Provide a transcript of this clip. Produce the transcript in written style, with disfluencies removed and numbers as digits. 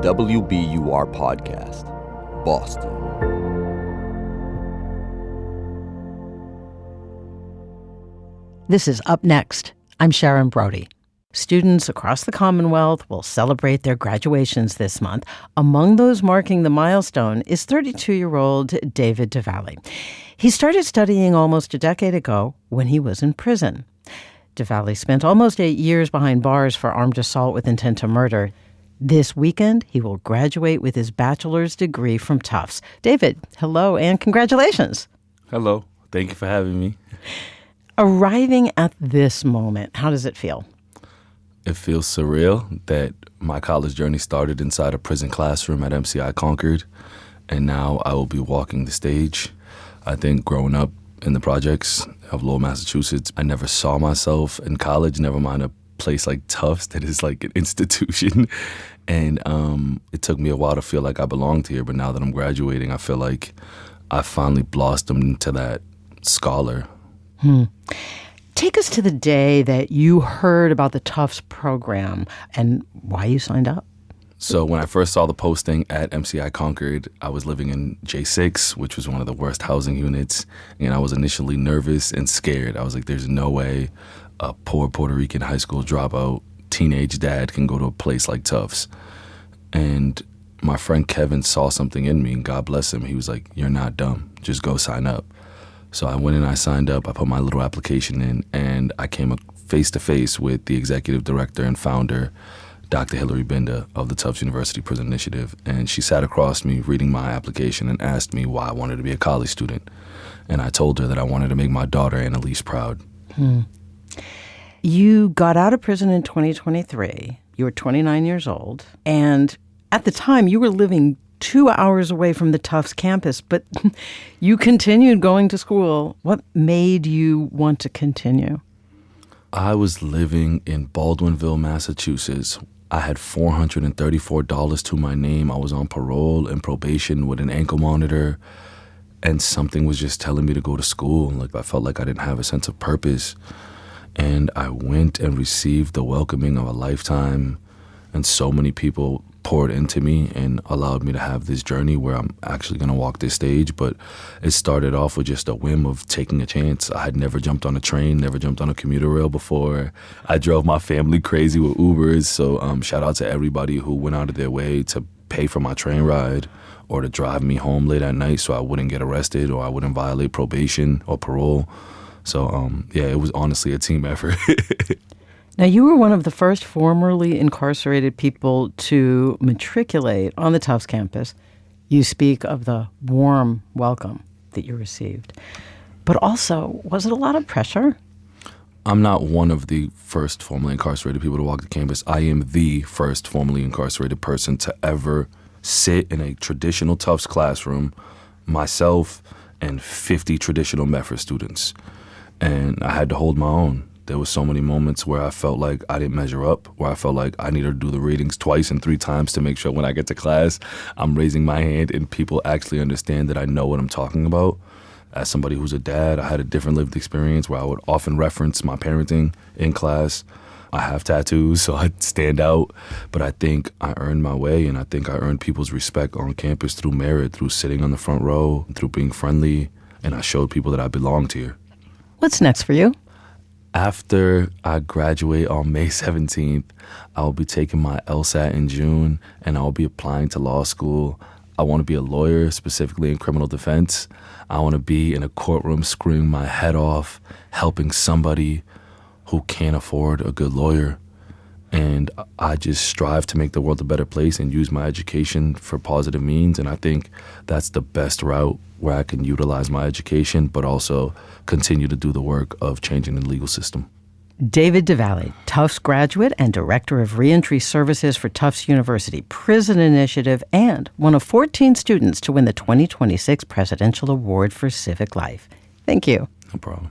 WBUR Podcast, Boston. This is Up Next. I'm Sharon Brody. Students across the Commonwealth will celebrate their graduations this month. Among those marking the milestone is 32-year-old David Delvalle. He started studying almost a decade ago when he was in prison. Delvalle spent almost 8 years behind bars for armed assault with intent to murder. This weekend, he will graduate with his bachelor's degree from Tufts. David, hello and congratulations. Hello. Thank you for having me. Arriving at this moment, how does it feel? It feels surreal that my college journey started inside a prison classroom at MCI Concord, and now I will be walking the stage. I think growing up in the projects of Lowell, Massachusetts, I never saw myself in college, never mind a place like Tufts that is like an institution. And it took me a while to feel like I belonged here, but now that I'm graduating, I feel like I finally blossomed into that scholar. Take us to the day that you heard about the Tufts program and why you signed up. So when I first saw the posting at MCI Concord, I was living in J6, which was one of the worst housing units, and I was initially nervous and scared. I was like, there's no way a poor Puerto Rican high school dropout teenage dad can go to a place like Tufts. And my friend Kevin saw something in me, and God bless him. He was like, you're not dumb. Just go sign up. So I went and I signed up. I put my little application in, and I came face-to-face with the executive director and founder, Dr. Hillary Binda of the Tufts University Prison Initiative. And she sat across me reading my application and asked me why I wanted to be a college student. And I told her that I wanted to make my daughter, Annalise, proud. You got out of prison in 2023. You were 29 years old. And at the time, you were living 2 hours away from the Tufts campus, but you continued going to school. What made you want to continue? I was living in Baldwinville, Massachusetts. I had $434 to my name. I was on parole and probation with an ankle monitor, and something was just telling me to go to school. Like, I felt like I didn't have a sense of purpose. And I went and received the welcoming of a lifetime, and so many people poured into me and allowed me to have this journey where I'm actually going to walk this stage. But it started off with just a whim of taking a chance. I had never jumped on a train, never jumped on a commuter rail before. I drove my family crazy with Ubers. So shout out to everybody who went out of their way to pay for my train ride or to drive me home late at night so I wouldn't get arrested or I wouldn't violate probation or parole. So it was honestly a team effort. Now, you were one of the first formerly incarcerated people to matriculate on the Tufts campus. You speak of the warm welcome that you received. But also, was it a lot of pressure? I'm not one of the first formerly incarcerated people to walk the campus. I am the first formerly incarcerated person to ever sit in a traditional Tufts classroom, myself and 50 traditional Medford students. And I had to hold my own. There were so many moments where I felt like I didn't measure up, where I felt like I needed to do the readings twice and 3 times to make sure when I get to class, I'm raising my hand and people actually understand that I know what I'm talking about. As somebody who's a dad, I had a different lived experience where I would often reference my parenting in class. I have tattoos, so I stand out. But I think I earned my way, and I think I earned people's respect on campus through merit, through sitting on the front row, through being friendly, and I showed people that I belonged here. What's next for you? After I graduate on May 17th, I'll be taking my LSAT in June, and I'll be applying to law school. I want to be a lawyer, specifically in criminal defense. I want to be in a courtroom screaming my head off, helping somebody who can't afford a good lawyer. And I just strive to make the world a better place and use my education for positive means. And I think that's the best route where I can utilize my education, but also continue to do the work of changing the legal system. David Delvalle, Tufts graduate and Director of Reentry Services for Tufts University Prison Initiative, and one of 14 students to win the 2026 Presidential Award for Civic Life. Thank you. No problem.